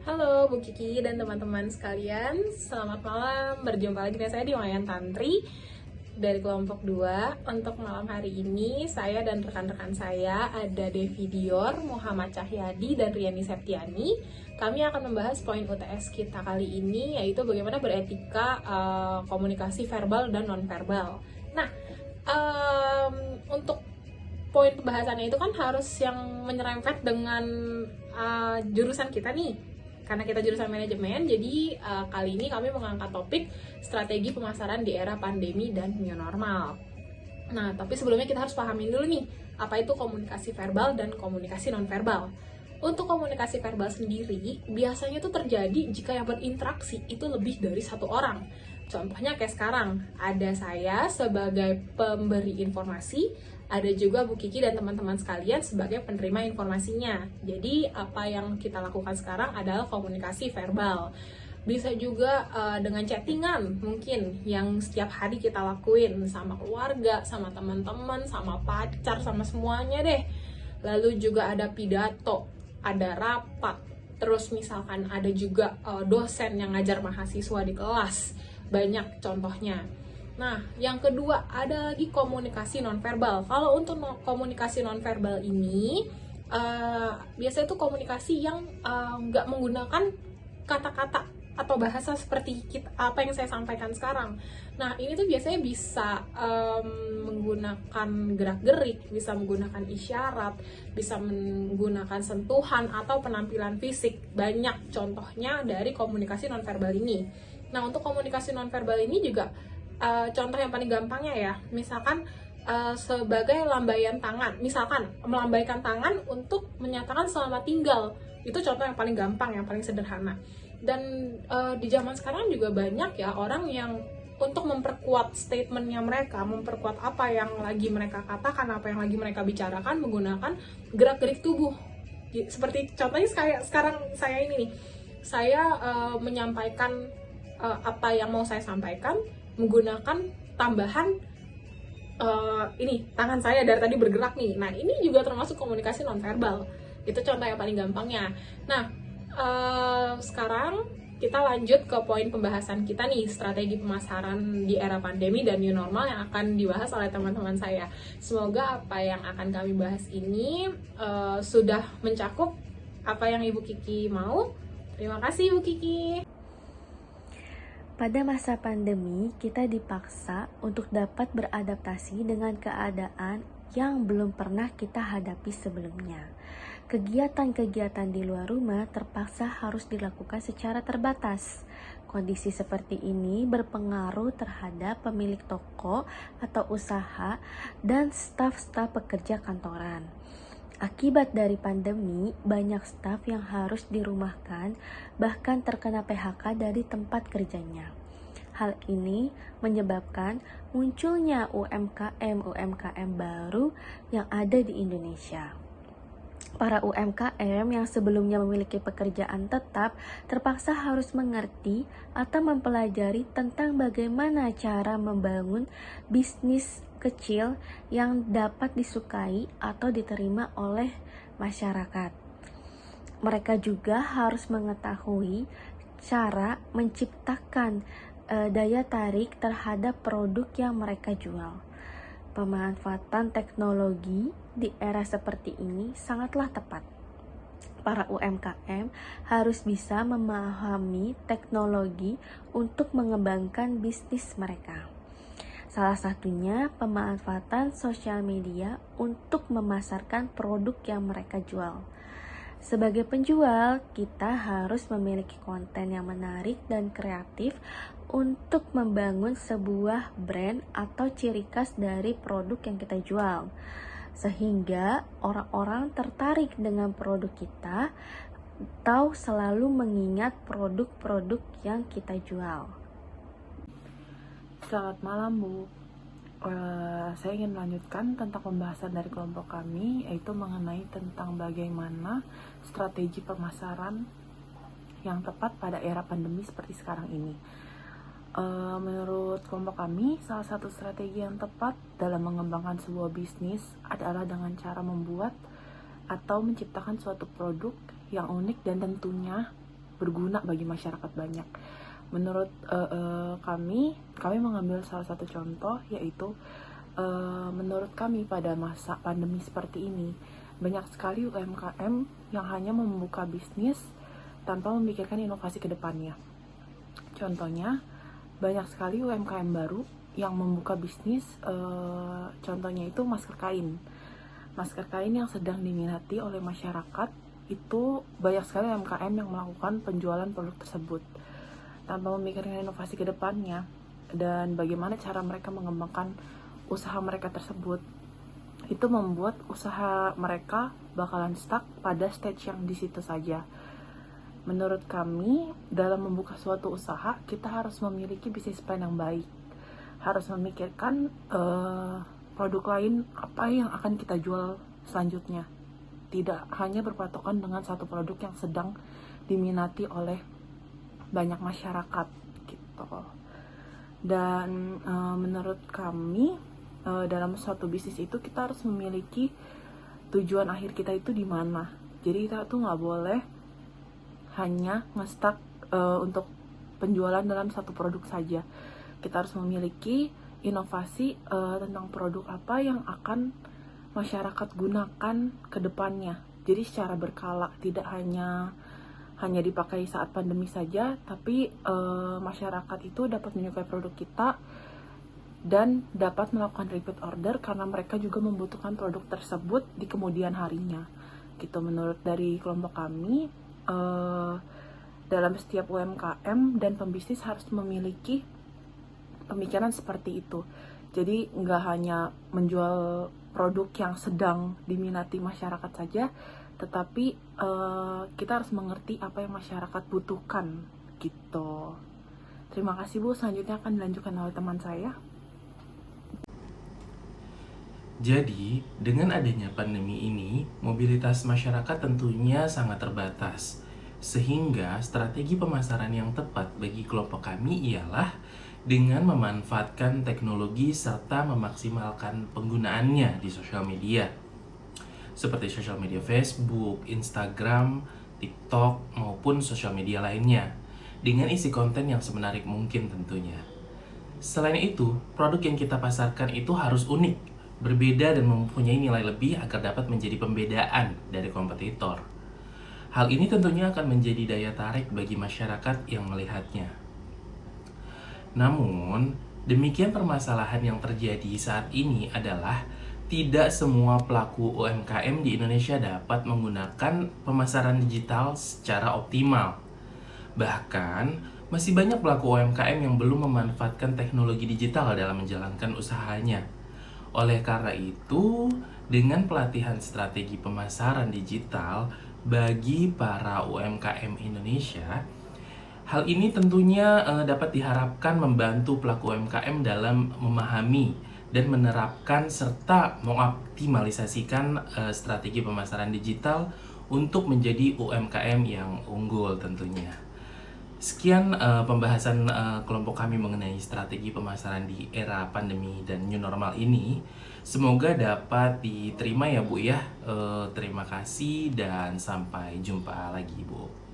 Halo Bu Kiki dan teman-teman sekalian, selamat malam. Berjumpa lagi dengan saya di Wayan Tantri dari kelompok 2. Untuk malam hari ini, saya dan rekan-rekan saya ada Devi Dior, Muhammad Cahyadi, dan Riani Septiani. Kami akan membahas poin UTS kita kali ini, yaitu bagaimana beretika komunikasi verbal dan non-verbal. Nah, untuk poin pembahasannya itu kan harus yang menyerempet dengan jurusan kita nih, karena kita jurusan manajemen. Jadi kali ini kami mengangkat topik strategi pemasaran di era pandemi dan new normal. Nah, tapi sebelumnya kita harus pahamin dulu nih, apa itu komunikasi verbal dan komunikasi non-verbal. Untuk komunikasi verbal sendiri, biasanya itu terjadi jika yang berinteraksi itu lebih dari satu orang. Contohnya kayak sekarang, ada saya sebagai pemberi informasi, ada juga Bu Kiki dan teman-teman sekalian sebagai penerima informasinya. Jadi apa yang kita lakukan sekarang adalah komunikasi verbal. Bisa juga dengan chattingan mungkin yang setiap hari kita lakuin sama keluarga, sama teman-teman, sama pacar, sama semuanya deh. Lalu juga ada pidato, ada rapat, terus misalkan ada juga dosen yang ngajar mahasiswa di kelas. Banyak contohnya. Nah, yang kedua ada lagi komunikasi nonverbal. Kalau untuk komunikasi nonverbal ini, biasanya itu komunikasi yang nggak menggunakan kata-kata atau bahasa seperti apa yang saya sampaikan sekarang. Nah, ini tuh biasanya bisa menggunakan gerak-gerik, bisa menggunakan isyarat, bisa menggunakan sentuhan atau penampilan fisik. Banyak contohnya dari komunikasi nonverbal ini. Nah, untuk komunikasi nonverbal ini juga contoh yang paling gampangnya ya, misalkan sebagai lambaian tangan, misalkan melambaikan tangan untuk menyatakan selamat tinggal, itu contoh yang paling gampang, yang paling sederhana. Dan di zaman sekarang juga banyak ya orang yang untuk memperkuat statementnya mereka, memperkuat apa yang lagi mereka katakan, apa yang lagi mereka bicarakan, menggunakan gerak-gerik tubuh. Seperti contohnya sekarang saya ini nih, saya menyampaikan apa yang mau saya sampaikan menggunakan tambahan ini tangan saya dari tadi bergerak nih. Nah, ini juga termasuk komunikasi nonverbal. Itu contoh yang paling gampangnya. Nah, sekarang kita lanjut ke poin pembahasan kita nih, strategi pemasaran di era pandemi dan new normal yang akan dibahas oleh teman-teman saya. Semoga apa yang akan kami bahas ini sudah mencakup apa yang Ibu Kiki mau. Terima kasih Bu Kiki. Pada masa pandemi, kita dipaksa untuk dapat beradaptasi dengan keadaan yang belum pernah kita hadapi sebelumnya. Kegiatan-kegiatan di luar rumah terpaksa harus dilakukan secara terbatas. Kondisi seperti ini berpengaruh terhadap pemilik toko atau usaha dan staf-staf pekerja kantoran. Akibat dari pandemi, banyak staf yang harus dirumahkan, bahkan terkena PHK dari tempat kerjanya. Hal ini menyebabkan munculnya UMKM baru yang ada di Indonesia. Para UMKM yang sebelumnya memiliki pekerjaan tetap terpaksa harus mengerti atau mempelajari tentang bagaimana cara membangun bisnis kecil yang dapat disukai atau diterima oleh masyarakat. Mereka juga harus mengetahui cara menciptakan daya tarik terhadap produk yang mereka jual. Pemanfaatan teknologi di era seperti ini sangatlah tepat. Para UMKM harus bisa memahami teknologi untuk mengembangkan bisnis mereka. Salah satunya pemanfaatan sosial media untuk memasarkan produk yang mereka jual. Sebagai penjual, kita harus memiliki konten yang menarik dan kreatif untuk membangun sebuah brand atau ciri khas dari produk yang kita jual, sehingga orang-orang tertarik dengan produk kita atau selalu mengingat produk-produk yang kita jual. Selamat malam Bu, saya ingin melanjutkan tentang pembahasan dari kelompok kami, yaitu mengenai tentang bagaimana strategi pemasaran yang tepat pada era pandemi seperti sekarang ini. Menurut kelompok kami, salah satu strategi yang tepat dalam mengembangkan sebuah bisnis adalah dengan cara membuat atau menciptakan suatu produk yang unik dan tentunya berguna bagi masyarakat banyak. Menurut kami mengambil salah satu contoh, yaitu menurut kami pada masa pandemi seperti ini, banyak sekali UMKM yang hanya membuka bisnis tanpa memikirkan inovasi ke depannya. Contohnya, banyak sekali UMKM baru yang membuka bisnis, contohnya itu masker kain. Masker kain yang sedang diminati oleh masyarakat, itu banyak sekali UMKM yang melakukan penjualan produk tersebut tanpa memikirkan inovasi ke depannya dan bagaimana cara mereka mengembangkan usaha mereka tersebut. Itu membuat usaha mereka bakalan stuck pada stage yang di situ saja. Menurut kami, dalam membuka suatu usaha, kita harus memiliki bisnis plan yang baik. Harus memikirkan produk lain apa yang akan kita jual selanjutnya. Tidak hanya berpatokan dengan satu produk yang sedang diminati oleh banyak masyarakat gitu. Dan menurut kami, dalam suatu bisnis itu kita harus memiliki tujuan akhir kita itu di mana. Jadi kita tuh nggak boleh hanya nge-stuck untuk penjualan dalam satu produk saja. Kita harus memiliki inovasi tentang produk apa yang akan masyarakat gunakan ke depannya. Jadi secara berkala, tidak hanya dipakai saat pandemi saja, tapi masyarakat itu dapat menyukai produk kita dan dapat melakukan repeat order karena mereka juga membutuhkan produk tersebut di kemudian harinya. Gitu menurut dari kelompok kami, dalam setiap UMKM dan pembisnis harus memiliki pemikiran seperti itu. Jadi nggak hanya menjual produk yang sedang diminati masyarakat saja, tetapi kita harus mengerti apa yang masyarakat butuhkan gitu. Terima kasih Bu, selanjutnya akan dilanjutkan oleh teman saya. Jadi, dengan adanya pandemi ini, mobilitas masyarakat tentunya sangat terbatas. Sehingga strategi pemasaran yang tepat bagi kelompok kami ialah dengan memanfaatkan teknologi serta memaksimalkan penggunaannya di sosial media. Seperti sosial media Facebook, Instagram, TikTok, maupun sosial media lainnya. Dengan isi konten yang semenarik mungkin tentunya. Selain itu, produk yang kita pasarkan itu harus unik, berbeda dan mempunyai nilai lebih agar dapat menjadi pembedaan dari kompetitor. Hal ini tentunya akan menjadi daya tarik bagi masyarakat yang melihatnya. Namun, demikian permasalahan yang terjadi saat ini adalah tidak semua pelaku UMKM di Indonesia dapat menggunakan pemasaran digital secara optimal. Bahkan, masih banyak pelaku UMKM yang belum memanfaatkan teknologi digital dalam menjalankan usahanya. Oleh karena itu, dengan pelatihan strategi pemasaran digital bagi para UMKM Indonesia, hal ini tentunya dapat diharapkan membantu pelaku UMKM dalam memahami dan menerapkan serta mengoptimalisasikan strategi pemasaran digital untuk menjadi UMKM yang unggul tentunya. Sekian pembahasan kelompok kami mengenai strategi pemasaran di era pandemi dan new normal ini. Semoga dapat diterima ya Bu ya. Terima kasih dan sampai jumpa lagi Bu.